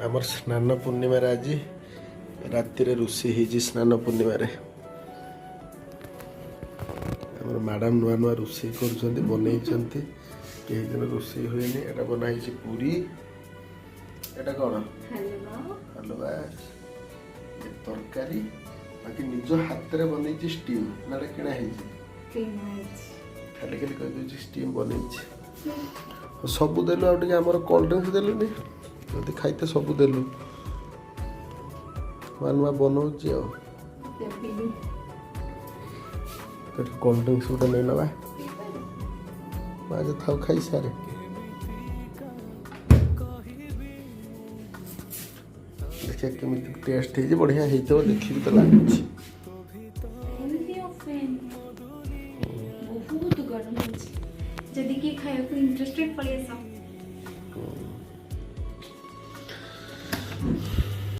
आमर स्नान पूर्णिम आज राति रोषे हो स्नान पूर्णिम मैडम नुआ नुआ रोषे कर बनई कई दिन रोषे हुए एटा बनाई पूरी एटा कौन हलवा तरकारी बाकी निज हाथ में बनई स्टीम ना किणा खाली खाली कह स्टीम बनई सब देलु आमर कोल्ड ड्रिंक्स देलुनि जदि खाइते सब देलु नुआ बनाऊँ कोल्ड ड्रिंक्स गोटे नहीं नवा आज था खाई सारे देखिए केमी टेस्ट है बढ़िया हो देखी तो लगे बहुत गरम जदि किए खाया इंटरेस्टेड पड़े सब